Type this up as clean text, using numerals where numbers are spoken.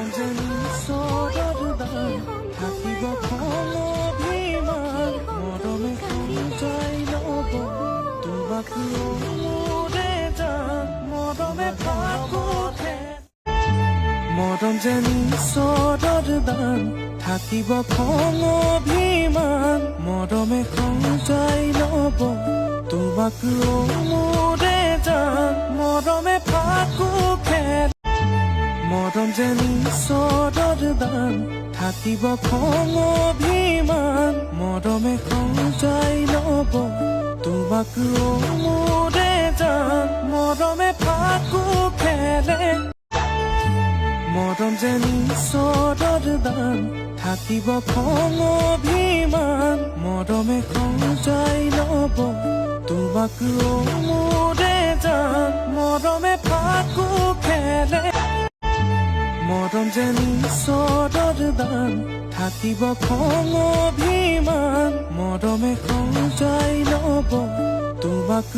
যেনি সৰদান থাকিব খং অভিমান মৰমে সঞ্চাই ল'ব তোমাক মোৰে জান মৰমে ফাকুঠে মৰম যেনি সৰদান থাকিব খং অভিমান মৰমে সঞ্চাই ল'ব তোমাক মোৰে জান মৰমে ফাকুঠে মৰম যেনি সৰদান থাকিব খং অভিমান মৰমে সঞ্চাই ল'ব তোমাক মোৰে জান মৰমে ফাকু খেলে মৰম যেনি সৰদান থাকিব খং অভিমান মৰমে সঞ্চাই ল'ব তোমাক মোৰে জান মৰমে ফাকু খেলে মৰম যেনি সৰদান থাকিব খং অভিমান মৰমে সঞ্চাই ল'ব তোমাক